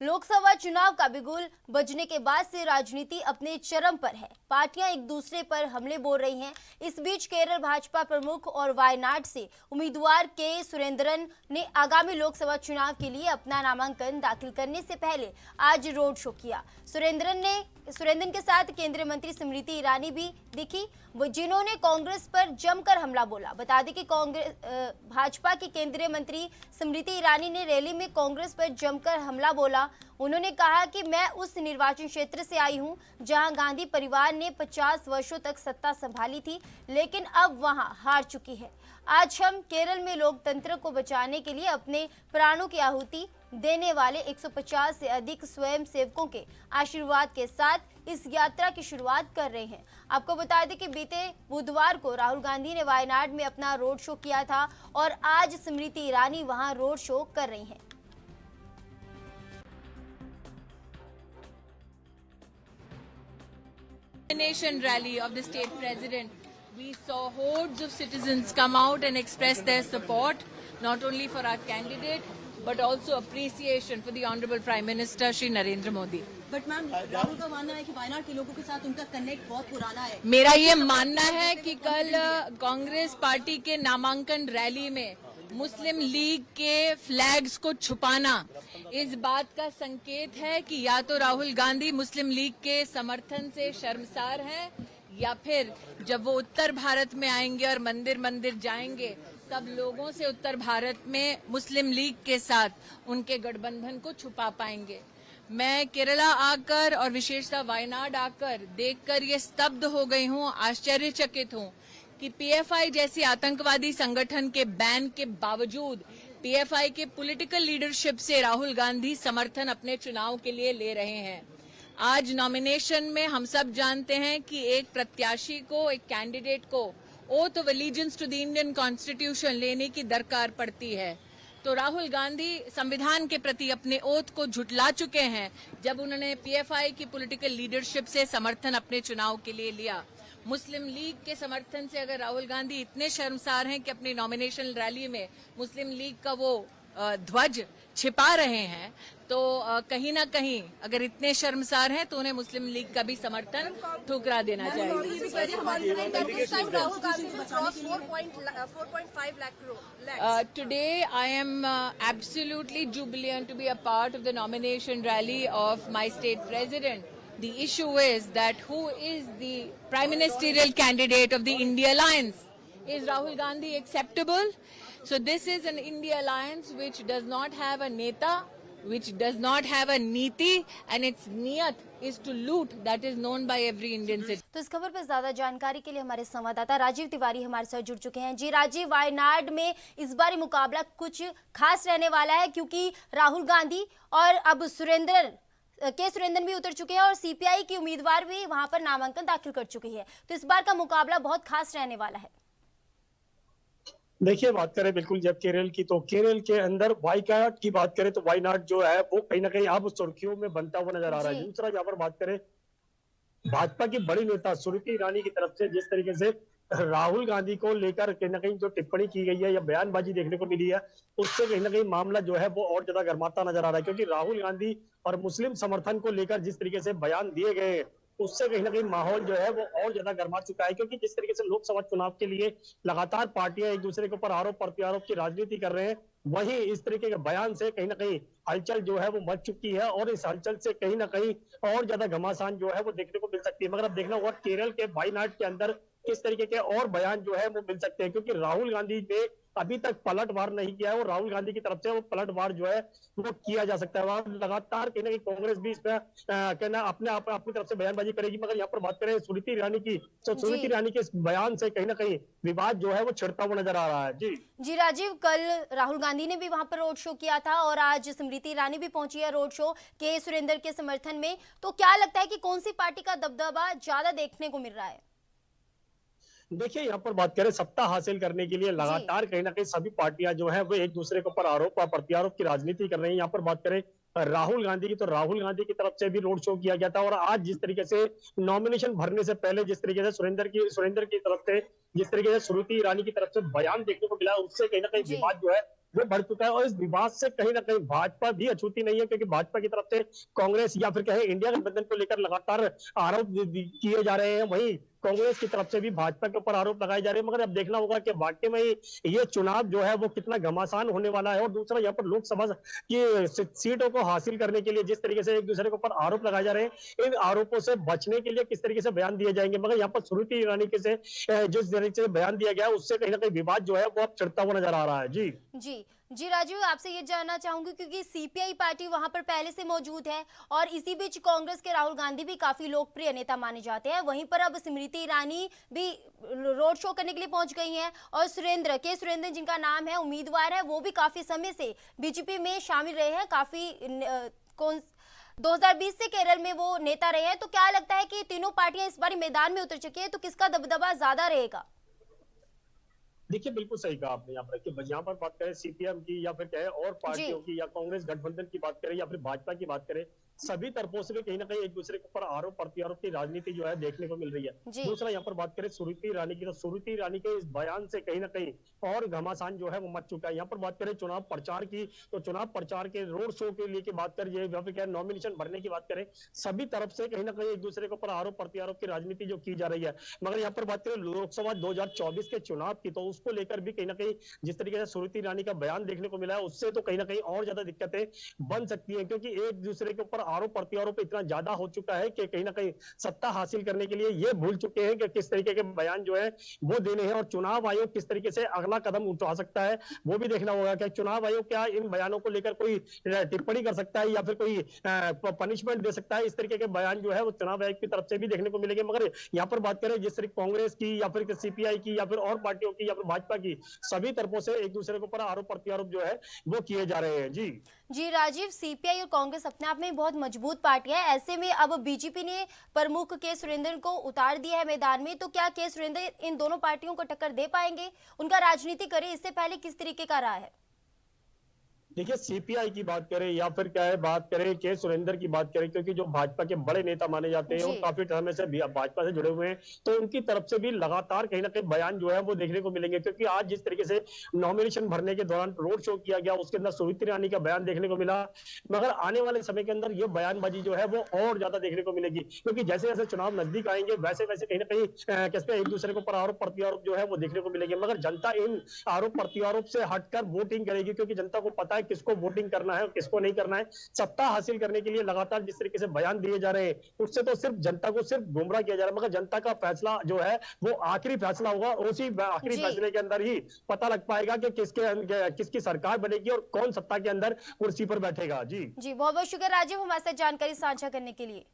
लोकसभा चुनाव का बिगुल बजने के बाद से राजनीति अपने चरम पर है। पार्टियां एक दूसरे पर हमले बोल रही हैं। इस बीच केरल भाजपा प्रमुख और वायनाड से उम्मीदवार के सुरेंद्रन ने आगामी लोकसभा चुनाव के लिए अपना नामांकन दाखिल करने से पहले आज रोड शो किया। सुरेंद्रन के साथ केंद्रीय मंत्री स्मृति ईरानी भी दिखी, जिन्होंने कांग्रेस पर जमकर हमला बोला। बता दें कि भाजपा की केंद्रीय मंत्री स्मृति ईरानी ने रैली में कांग्रेस पर जमकर हमला बोला। उन्होंने कहा कि मैं उस निर्वाचन क्षेत्र से आई हूं जहां गांधी परिवार ने 50 वर्षों तक सत्ता संभाली थी, लेकिन अब वहां हार चुकी है। आज हम केरल में लोकतंत्र को बचाने के लिए अपने प्राणों की आहुति देने वाले 150 से अधिक स्वयं सेवकों के आशीर्वाद के साथ इस यात्रा की शुरुआत कर रहे हैं। आपको बता दें कि बीते बुधवार को राहुल गांधी ने वायनाड में अपना रोड शो किया था और आज स्मृति ईरानी वहां रोड शो कर रही हैं। Nation rally of the state president, we saw hordes of citizens come out and express their support, not only for our candidate, but also appreciation for the Honorable Prime Minister Shri Narendra Modi. But ma'am, Rahul का मानना है कि वायनाड के लोगों के साथ उनका connect बहुत पुराना है। मेरा ये मानना है कि कल कांग्रेस पार्टी के नामांकन रैली में मुस्लिम लीग के फ्लैग्स को छुपाना इस बात का संकेत है कि या तो राहुल गांधी मुस्लिम लीग के समर्थन से शर्मसार हैं, या फिर जब वो उत्तर भारत में आएंगे और मंदिर मंदिर जाएंगे तब लोगों से उत्तर भारत में मुस्लिम लीग के साथ उनके गठबंधन को छुपा पाएंगे। मैं केरला आकर और विशेषतः वायनाड आकर देखकर ये स्तब्ध हो गई हूँ, आश्चर्यचकित हूँ कि पीएफआई जैसी आतंकवादी संगठन के बैन के बावजूद पीएफआई के पॉलिटिकल लीडरशिप से राहुल गांधी समर्थन अपने चुनाव के लिए ले रहे हैं। आज नॉमिनेशन में हम सब जानते हैं कि एक प्रत्याशी को, एक कैंडिडेट को oath of allegiance to the Indian constitution लेने की दरकार पड़ती है। तो राहुल गांधी संविधान के प्रति अपने ओथ को झुटला चुके हैं जब उन्होंने पीएफआई की पॉलिटिकल लीडरशिप से समर्थन अपने चुनाव के लिए लिया। मुस्लिम लीग के समर्थन से अगर राहुल गांधी इतने शर्मसार हैं कि अपनी नॉमिनेशन रैली में मुस्लिम लीग का वो ध्वज छिपा रहे हैं, तो कहीं ना कहीं अगर इतने शर्मसार हैं तो उन्हें मुस्लिम लीग का भी समर्थन ठुकरा देना चाहिए। Today I am absolutely jubilant to be a part of the nomination rally of my state president. The issue is that who is the prime ministerial candidate of the India Alliance? Is Rahul Gandhi acceptable? So this is an India Alliance which does not have a neta, which does not have a niti, and its niyat is to loot. That is known by every Indian citizen. तो इस खबर पर ज्यादा जानकारी के लिए हमारे संवाददाता राजीव तिवारी हमारे साथ जुड़ चुके हैं। जी राजीव, वायनाड में इस बार मुकाबला कुछ खास रहने वाला है क्योंकि राहुल गांधी और अब सुरेंद्रन भी उतर चुके हैं और सीपीआई की उम्मीदवार भी वहां पर नामांकन दाखिल कर चुकी है। तो इस बार का मुकाबला बहुत खास रहने वाला है। देखिए, बात करें बिल्कुल जब केरल की, तो केरल के अंदर वायनाड की बात करें तो वायनाड जो है वो कहीं ना कहीं अब सुर्खियों में बनता हुआ नजर आ रहा है। दूसरा यहाँ पर बात करें भाजपा की बड़ी नेता स्मृति ईरानी की तरफ से जिस तरीके से राहुल गांधी को लेकर कहीं ना कहीं जो टिप्पणी की गई है या बयानबाजी देखने को मिली है, उससे कहीं ना कहीं मामला जो है वो और ज्यादा गर्माता नजर आ रहा है। क्योंकि राहुल गांधी और मुस्लिम समर्थन को लेकर जिस तरीके से बयान दिए गए, उससे कहीं ना कहीं माहौल जो है वो और ज्यादा गर्मा चुका है। क्योंकि जिस तरीके से लोकसभा चुनाव के लिए लगातार पार्टियां एक दूसरे के ऊपर आरोप प्रत्यारोप की राजनीति कर रहे हैं, वहीं इस तरीके के बयान से कहीं ना कहीं हलचल जो है वो मच चुकी है और इस हलचल से कहीं ना कहीं और ज्यादा घमासान जो है वो देखने को मिल सकती है। मगर अब देखना होगा केरल के वायनाड के अंदर किस तरीके के और बयान जो है वो मिल सकते हैं, क्योंकि राहुल गांधी ने अभी तक पलटवार नहीं किया है और राहुल गांधी की तरफ से वो पलटवार जो है वो किया जा सकता है। लगातार कहीं ना कहीं कांग्रेस भी इसमें कहना अपनी तरफ से बयानबाजी करेगी। मगर यहाँ पर बात करें स्मृति ईरानी की, तो स्मृति ईरानी के इस बयान से कहीं ना कहीं विवाद जो है वो छिड़ता हुआ नजर आ रहा है। जी राजीव, कल राहुल गांधी ने भी वहां पर रोड शो किया था और आज स्मृति ईरानी भी पहुंची है रोड शो के सुरेंद्र के समर्थन में। तो क्या लगता है कि कौन सी पार्टी का दबदबा ज्यादा देखने को मिल रहा है? देखिए, यहाँ पर बात करें सत्ता हासिल करने के लिए लगातार कहीं ना कहीं सभी पार्टियां जो है वो एक दूसरे के ऊपर आरोप और प्रत्यारोप की राजनीति कर रही हैं। यहाँ पर बात करें राहुल गांधी की, तो राहुल गांधी की तरफ से भी रोड शो किया गया था और आज जिस तरीके से नॉमिनेशन भरने से पहले जिस तरीके से सुरेंद्र की तरफ से जिस तरीके से स्मृति ईरानी की तरफ से बयान देखने को मिला, उससे कहीं ना कहीं विवाद जो है वो बढ़ चुका है और इस विवाद से कहीं ना कहीं भाजपा भी अछूती नहीं है, क्योंकि भाजपा की तरफ से कांग्रेस या फिर कहे इंडिया गठबंधन को लेकर लगातार आरोप किए जा रहे हैं। वहीं कांग्रेस की तरफ से भी भाजपा के ऊपर आरोप लगाए जा रहे हैं। मगर अब देखना होगा कि वाकई में ये चुनाव जो है वो कितना घमासान होने वाला है। और दूसरा यहाँ पर लोकसभा की सीटों को हासिल करने के लिए जिस तरीके से एक दूसरे के ऊपर आरोप लगाए जा रहे हैं, इन आरोपों से बचने के लिए किस तरीके से बयान दिए जाएंगे। मगर यहाँ पर स्मृति ईरानी के से जिस तरीके से बयान दिया गया उससे कहीं ना कहीं विवाद जो है वो अब चिढ़ता हुआ नजर आ रहा है। जी जी राजीव, आपसे ये जानना चाहूंगी क्योंकि सीपीआई पार्टी वहां पर पहले से मौजूद है और इसी बीच कांग्रेस के राहुल गांधी भी काफी लोकप्रिय नेता माने जाते हैं। वहीं पर अब स्मृति ईरानी भी रोड शो करने के लिए पहुंच गई हैं और सुरेंद्र जिनका नाम है उम्मीदवार है, वो भी काफी समय से बीजेपी में शामिल रहे हैं। काफी 2020 से केरल में वो नेता रहे हैं। तो क्या लगता है कि तीनों पार्टियां इस बार मैदान में उतर चुकी है, तो किसका दबदबा ज्यादा रहेगा? देखिए, बिल्कुल सही कहा आपने। यहाँ पर बात करें सीपीएम की या फिर कहे और पार्टियों की या कांग्रेस गठबंधन की बात करें या फिर भाजपा की बात करें, सभी तरफों से भी कहीं ना कहीं एक दूसरे के ऊपर आरोप प्रत्यारोप की राजनीति जो है देखने को मिल रही है। दूसरा यहाँ पर बात करें स्मृति ईरानी की, तो स्मृति ईरानी के इस बयान से कहीं ना कहीं और घमासान जो है वो मच चुका है। यहाँ पर बात करें चुनाव प्रचार की, तो चुनाव प्रचार के रोड शो के लिए की बात करें, नॉमिनेशन भरने की बात करें, सभी तरफ से कहीं ना कहीं एक दूसरे के ऊपर आरोप प्रत्यारोप की राजनीति जो की जा रही है। मगर यहाँ पर बात करें लोकसभा 2024 के चुनाव की, तो उसको लेकर भी कहीं ना कहीं जिस तरीके से स्मृति ईरानी का बयान देखने को मिला है, उससे तो कहीं ना कहीं और ज्यादा दिक्कतें बन सकती है, क्योंकि एक दूसरे के ऊपर आरोप प्रत्यारोप इतना ज्यादा हो चुका है कि कहीं ना कहीं सत्ता हासिल करने के लिए ये भूल चुके हैं कि किस तरीके के बयान जो है वो देने हैं। और चुनाव आयोग किस तरीके से अगला कदम उठा सकता है वो भी देखना होगा कि चुनाव आयोग क्या इन बयानों को लेकर कोई टिप्पणी कर सकता है या फिर कोई पनिशमेंट दे सकता है। इस तरीके के बयान जो है वो चुनाव आयोग की तरफ से भी देखने को मिलेंगे। मगर यहाँ पर बात करें जिस तरीके कांग्रेस की या फिर सीपीआई की या फिर और पार्टियों की या फिर भाजपा की, सभी तरफों से एक दूसरे के ऊपर आरोप प्रत्यारोप जो है वो किए जा रहे हैं। जी राजीव, सीपीआई और कांग्रेस अपने आप में बहुत मजबूत पार्टियां हैं। ऐसे में अब बीजेपी ने प्रमुख के सुरेंद्र को उतार दिया है मैदान में, तो क्या के सुरेंद्र इन दोनों पार्टियों को टक्कर दे पाएंगे? उनका राजनीति करे इससे पहले किस तरीके का रहा है? देखिए, सीपीआई की बात करें या फिर क्या है बात करें के सुरेंद्र की बात करें, क्योंकि जो भाजपा के बड़े नेता माने जाते हैं और काफी समय से भाजपा से जुड़े हुए हैं, तो उनकी तरफ से भी लगातार कहीं ना कहीं बयान जो है वो देखने को मिलेंगे। क्योंकि आज जिस तरीके से नॉमिनेशन भरने के दौरान रोड शो किया गया, उसके अंदर स्मृति ईरानी का बयान देखने को मिला। मगर आने वाले समय के अंदर ये बयानबाजी जो है वो और ज्यादा देखने को मिलेगी, क्योंकि जैसे जैसे चुनाव नजदीक आएंगे वैसे वैसे कहीं ना कहीं किसपे एक दूसरे के ऊपर आरोप प्रत्यारोप जो है वो देखने को मिलेंगे। मगर जनता इन आरोप प्रत्यारोप से हटकर वोटिंग करेगी, क्योंकि जनता को पता है किसको वोटिंग करना है और किसको नहीं करना है। सत्ता हासिल करने के लिए लगातार जिस तरीके से बयान दिए जा रहे हैं, उससे तो सिर्फ जनता को सिर्फ गुमराह किया जा रहा है। मगर जनता का फैसला जो है वो आखिरी फैसला होगा, और उसी आखिरी फैसले के अंदर ही पता लग पाएगा कि किसकी सरकार बनेगी और कौन सत्ता के अंदर कुर्सी पर बैठेगा। जी बहुत बहुत शुक्रिया राजीव, हमारे साथ जानकारी साझा करने के लिए।